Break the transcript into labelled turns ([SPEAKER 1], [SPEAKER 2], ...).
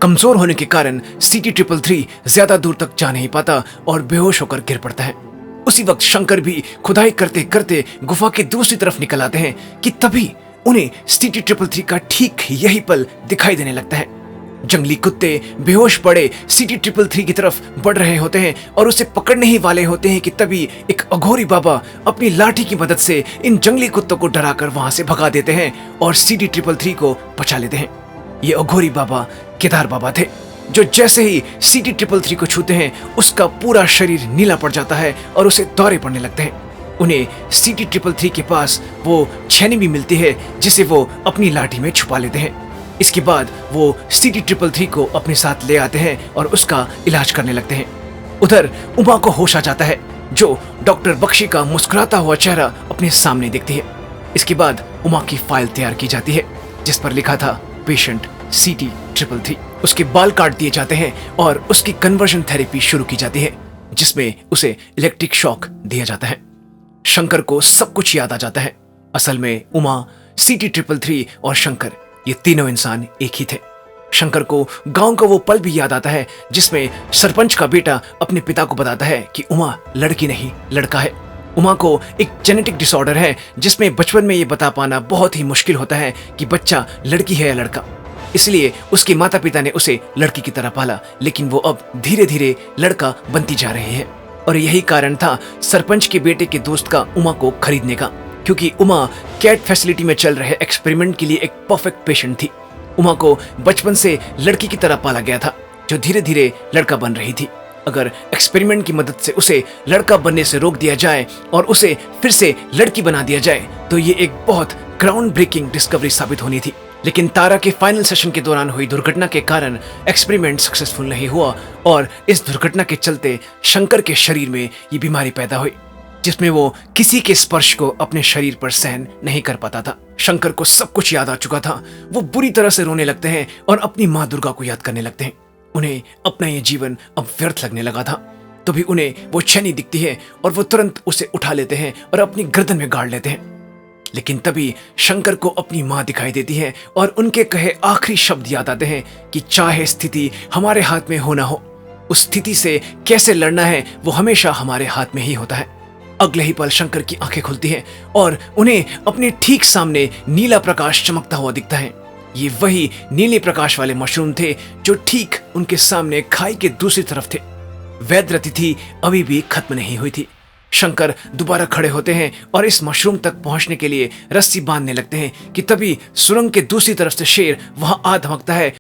[SPEAKER 1] कमजोर होने के कारण CT-333 ज्यादा दूर तक जा नहीं पाता और बेहोश होकर गिर पड़ता है। उसी वक्त शंकर भी खुदाई करते करते गुफा के दूसरी तरफ निकल आते हैं कि तभी उन्हें CT-333 का ठीक यही पल दिखाई देने लगता है। जंगली कुत्ते बेहोश पड़े CT-333 की तरफ बढ़ रहे होते हैं और उसे पकड़ने ही वाले होते हैं कि तभी एक अघोरी बाबा अपनी लाठी की मदद से इन जंगली कुत्तों को डराकर वहां से भगा देते हैं और CT-333 को बचा लेते हैं। ये अघोरी बाबा केदार बाबा थे, जो जैसे ही CT-333 को छूते हैं उसका पूरा शरीर नीला पड़ जाता है और उसे दौरे पड़ने लगते हैं। उन्हें CT-333 के पास वो छेनी भी मिलती है जिसे वो अपनी लाठी में छुपा लेते हैं। इसके बाद वो CT-333 को अपने साथ ले आते हैं और उसका इलाज करने लगते हैं। उधर उमा को होश आ जाता है, जो डॉक्टर बख्शी का मुस्कुराता हुआ चेहरा अपने सामने देखती है। इसके बाद उमा की फाइल तैयार की जाती है जिस पर लिखा था पेशेंट CT-333। उसके बाल काट दिए जाते हैं और उसकी कन्वर्जन थेरेपी शुरू की जाती है जिसमें उसे इलेक्ट्रिक शॉक दिया जाता है। शंकर को सब कुछ याद आ जाता है। असल में उमा, CT-333 और शंकर, ये तीनों इंसान एक ही थे। शंकर को गांव का वो पल भी याद आता है जिसमें सरपंच का बेटा अपने पिता को बताता है कि उमा लड़की नहीं लड़का है। उमा को एक जेनेटिक डिसऑर्डर है जिसमें बचपन में ये बता पाना बहुत ही मुश्किल होता है कि बच्चा लड़की है या लड़का। इसलिए उसके माता पिता ने उसे लड़की की तरह पाला, लेकिन वो अब धीरे धीरे लड़का बनती जा रही है। और यही कारण था सरपंच के बेटे के दोस्त का उमा को खरीदने का, क्योंकि उमा कैट फैसिलिटी में चल रहे एक्सपेरिमेंट के लिए एक परफेक्ट पेशेंट थी। उमा को बचपन से लड़की की तरह पाला गया था जो धीरे धीरे लड़का बन रही थी। अगर एक्सपेरिमेंट की मदद से उसे लड़का बनने से रोक दिया जाए और उसे फिर से लड़की बना दिया जाए तो ये एक बहुत ग्राउंड ब्रेकिंग डिस्कवरी साबित होनी थी। लेकिन तारा के फाइनल सेशन के दौरान हुई दुर्घटना के कारण एक्सपेरिमेंट सक्सेसफुल नहीं हुआ और इस दुर्घटना के चलते शंकर के शरीर में ये बीमारी पैदा हुई जिसमें वो किसी के स्पर्श को अपने शरीर पर सहन नहीं कर पाता था। शंकर को सब कुछ याद आ चुका था। वो बुरी तरह से रोने लगते हैं और अपनी माँ दुर्गा को याद करने लगते हैं। उन्हें अपना ये जीवन अब व्यर्थ लगने लगा था। तभी उन्हें वो छेनी दिखती है और वो तुरंत उसे उठा लेते हैं और अपनी गर्दन में गाड़ लेते हैं। लेकिन तभी शंकर को अपनी माँ दिखाई देती है और उनके कहे आखिरी शब्द याद आते हैं कि चाहे स्थिति हमारे हाथ में हो ना हो, उस स्थिति से कैसे लड़ना है वो हमेशा हमारे हाथ में ही होता है। अगले ही पल शंकर की आंखें खुलती हैं और उन्हें अपने ठीक सामने नीला प्रकाश चमकता हुआ दिखता है। ये वही नीले प्रकाश वाले मशरूम थे जो ठीक उनके सामने खाई के दूसरी तरफ थे। वैद्य तिथि अभी भी खत्म नहीं हुई थी। शंकर दोबारा खड़े होते हैं और इस मशरूम तक पहुंचने के लिए रस्सी बांधने लगते हैं कि तभी सुरंग के दूसरी तरफ से शेर वहां आ धमकता है